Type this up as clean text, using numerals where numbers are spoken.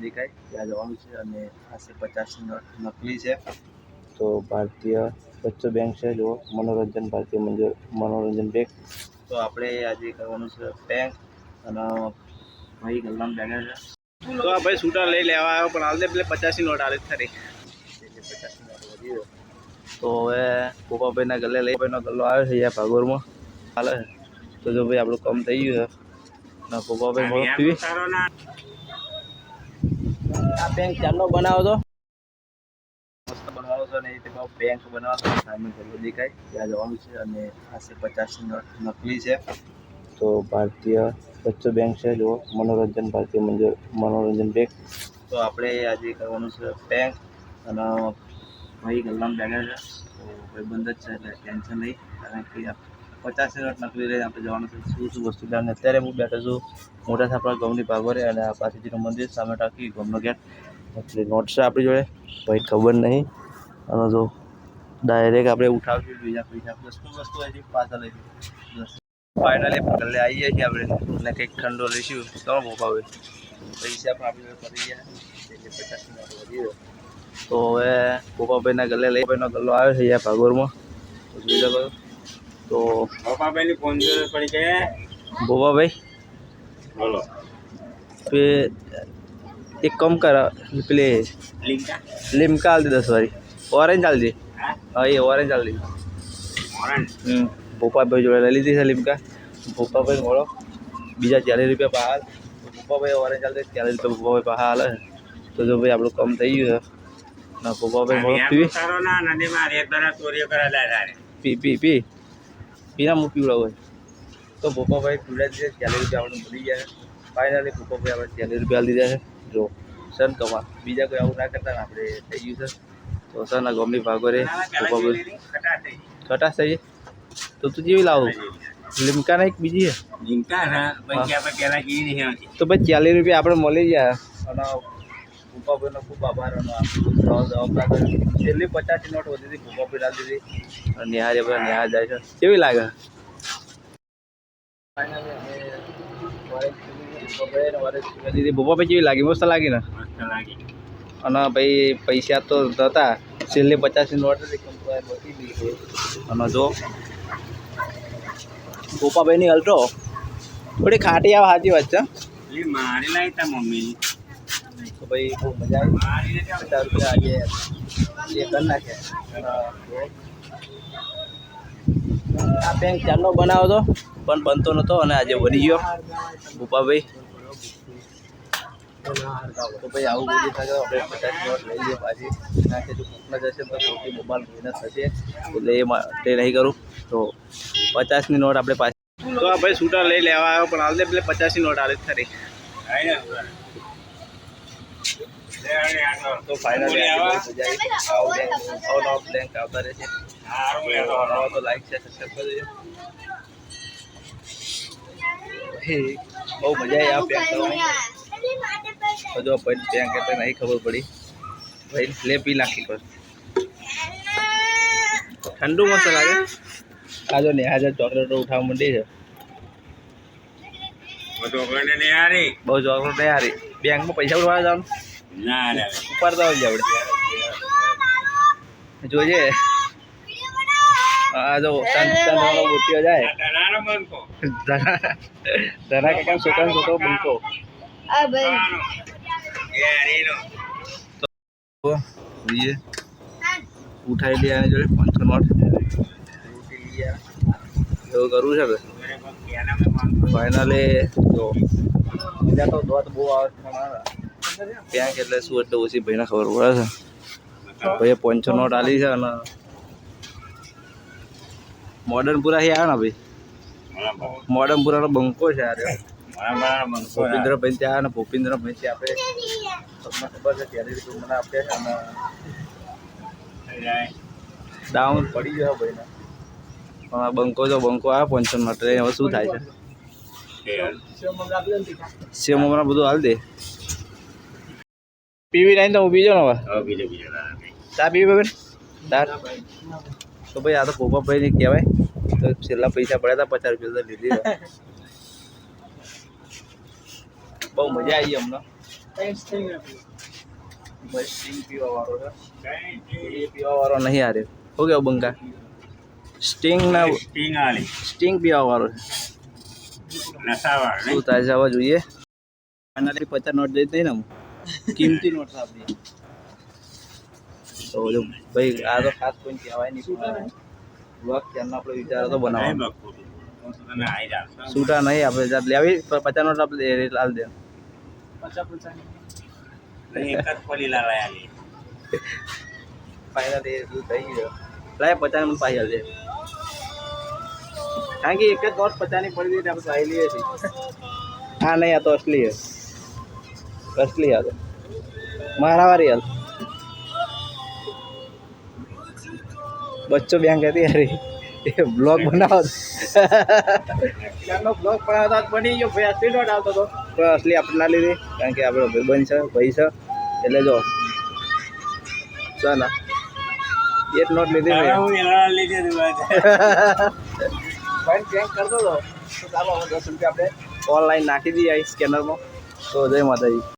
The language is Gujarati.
દેખાય ત્યાં જવાનું છે અને આ છે 50 નકલી છે। તો ભારતીય બચ્ચો બેંક છે, જો મનોરંજન ભારતીય મનોરંજન બેંક। તો આપણે આજે કરવાનું છે બેંક અને ભાઈ ગલ્લામાં બેઠા છે। તો આ ભાઈ શૂટર લઈ લેવા આવ્યો પણ હાલ દે પેલે 50 નોટ આલે ખરી એટલે 50 નોટ વધી ગયો। તો હવે ગોપાભાઈના ગલ્લે લઈ ભાઈનો ગલ્લો આવ્યો છે અહીંયા ભાગોરમાં હાલે। તો જો ભાઈ આપણું કામ થઈ ગયું છે ના ગોપાભાઈ મળો પીવી આ બેંક ચાલો બનાવો તો મસ્ત બનાવો છો ને એ બેંક બનાવો સામે ગલ્લો દેખાય ત્યાં જવાનું છે અને આ છે 50 નકલી છે। તો ભારતીય બચ્ચો બેંક છે, જો મનોરંજન ભારતીય મનોરંજન બેંક। તો આપણે આજે કરવાનું છે બેંક અને ભાઈ ગલ્લામાં બેઠા છે। તો ભાઈ બંધ જ છે એટલે ટેન્શન નહીં, કારણ કે 50 નોટ નકલી લઈને આપણે જવાનું છે શું વસ્તુ લેવાનું। અત્યારે હું બેઠો છું મોટા સાપડા ગામની ભાગોરે અને આ પાછળનું મંદિર સામે ટાંકી ગામનો ગેટ એટલે નોટ છે આપણી જોડે ભાઈ ખબર નહીં અને જો ડાયરેક્ટ આપણે ઉઠાવશું બીજા પૈસા 10 વસ્તુ આવી પાછા લઈ ફાઇનલી ગલ્લે આવી જાય છે આપણે અને કંઈક ઠંડો લઈશું તો મોબાઈલ પૈસા પણ આપણે કરી ગયા એટલે 50 નોટ વધી ગયો। તો હવે ગોપાભાઈના ગલ્લે લઈ ભાઈનો ગલ્લો આવ્યો છે અહીંયા ભાગોરમાં તો જોઈ શકો। તો ગોપાભાઈની ફોન જરૂર પડી કે ગોપાભાઈ બોલો पे एक कम कर प्ले लिमका डाल दे 10 वाली ऑरेंज डाल दे। हाँ ये ऑरेंज डाल दे भोपा भाई जोड़े ले लीधी है लिमका भोपा भाई मोड़ो बीजा 40 रुपया पाल भोपा भाई ऑरेंज डाल दे 40 रुपया भोपा भाई पाल है। तो जो भाई आप लोग कम થઈ ગયું છે ના ભોપા ભાઈ મોળો પીવી સારો ના નદીમાં એક દરા ચોરીઓ કરેલા છે પી પી પી પીના હું પીવડાવ હોય તો ભોપા ભાઈ પીવડા દીધે 40 રૂપિયા આપણે ભૂલી ગયા। ફાઇનલી ભોપા ભાઈ આપણે 40 રૂપિયા લીધા છે। જો સર કમા બીજા કોઈ આવું ના કરતા ને આપણે થઈ ગયું છે। તો સર ના ગામની ભાગોરે ભોપા ભાઈ ખટાશ થઈ તો તું જેવી લાવું લીમકા ના એક બીજી છે જીંકા ના પછી આપણે પેલા જી નહીં આવતી તો ભાઈ 40 રૂપિયા આપણે મળી ગયા અને ભોપા ભાઈનો ખૂબ આભાર અને જવાબદાર છેલ્લી 50 નોટ વધી હતી ભોપા ભાઈ ડાલી દીધી અને નિહારે ભાઈ નિહાર જાય છે કેવી લાગે ફાઇનલી અમે ભોપા ભાઈ કેવી લાગી મસ્ત લાગી ને અને ભાઈ પૈસા તો હતા છેલ્લે 50 નોટ બચી ગઈ અને જો ગોપાભાઈની અલ્ટ્રો થોડી ખાટી આવે સાચી વાત છે મારી લાવી તા મમ્મી તો ભાઈ બહુ મજા આવી 50 રૂપિયા આજે એ કરી નાખ્યા આ બેંક ચાલો બનાવો તો પણ બનતો નહોતો અને આજે બની ગયો ગોપાભાઈ। તો ભાઈ આવું બધું થાય આપણે 50 નોટ લઈ લઈએ પાછી નાખે જો કોકના જશે તો સૌથી મોબાઈલ મહેનત થશે એટલે એ માટે નહીં કરું તો 50ની નોટ આપણે પાછી તો આ ભાઈ શૂટર લઈ લેવા આવ્યો પણ હાલ દે પેલે 50ની નોટ આલે ખરી તો ફાઇનલી આવો બેંક આવતા રહેશે તો લાઈક છે સબસ્ક્રાઈબ કરી દેજો। બહુ મજા આવી આ બેંક કરવાની બધો બેંક કરતા નહીં ખબર પડી ભાઈ લે પી નાખી કર ઠંડુ મસ્ત લાગે આ જો ને હાજર ચોકલેટો ઉઠાવવા માંડી છે ચોકલેટ નહીં હારી બહુ ચોકલેટ નહીં હારી બેંકમાં પૈસા ઉડવા જવાનું ના ઉપાડતા હોય આપણે જોજે આ જો વાળો બુટ્ટીઓ જાય ધરા કાકા છોકરો બંકો ઉઠાઈ લે આની જોડે 500 નોટ એવું કરવું છે ફાઇનલી જો બીજા તો દોત બહુ આવે બેંક એટલે શું એટલે ઓછી ભાઈને ખબર પડે છે ભાઈએ 500 નોટ આલી છે અને મોડર્નપુરાથી આવ્યો ને ભાઈ મોડર્નપુરાનો બંકો છે યાર ભૂપેન્દ્રભાઈ ત્યાં ને ભૂપેન્દ્રભાઈ ત્યાં આપણે તમને ખબર છે 40 રૂપિયા મને આપે છે અને ડાઉન પડી ગયો ભાઈને પણ બંકો જો બંકો આવે 500 નોટ હવે શું થાય છે સેમ હમણાં બધું હાલ દે પીવી નહીં તો હું બીજો ને હવે ચા પીવી બેન દાળ તો ભાઈ આ તો ભોપાભાઈની કહેવાય તો છેલ્લા પૈસા પડ્યા હતા 50 રૂપિયા તો લીધી બહુ મજા આવી અમને ભાઈ સ્ટિંગ પીવા વાળો છે એ પીવા વાળો નહીં આ રહ્યો શું કેવું બંકા સ્ટિંગ ના સ્ટિંગ આલી સ્ટિંગ પીવા વાળો છે નશાવાળો શું થાય છે હવે જોઈએ આનાથી 50 નોટ જઈ નહીં ને આમ. કિંમતી નોટ છે આપણી તો જો ભાઈ આ તો ખાસ કોઈ કહેવાય નહીં પણ વર્ક ત્યારનો આપણે વિચાર હતો બનાવવાનો તને આઈ જા છૂટા નહીં આપણે જાત લેવી 50 નોટ આપણે લાલ દે એક જ ખોલી લાયા ફાઇનલ એ બધું થઈ ગયું લાય 50 મને પાઈ હાલ દે કારણ કે એક જ નોટ 50 ની પડી હતી આપણે પાઈ લઈએ છીએ હા નહીં આ તો અસલી છે અસલી આ તો મારા વારી હાલ બચ્ચો બેંક હતી યાર એ બ્લોગ બનાવો ત્યારનો બ્લોગ બનાવતા બની ગયો ભાઈ અસલી નોટ આવતો હતો પણ અસલી આપણે ના લીધી કારણ કે આપણો ભાઈબંધ છે ભાઈ છે એટલે જો ચાલો એક નોટ લીધી મેં હું એલા લીધે ભાઈ ચેક કરતો હતો તો ચાલો હવે 10 રૂપિયા આપણે ઓનલાઈન નાખી દઈએ સ્કેનરમાં તો જય માતાજી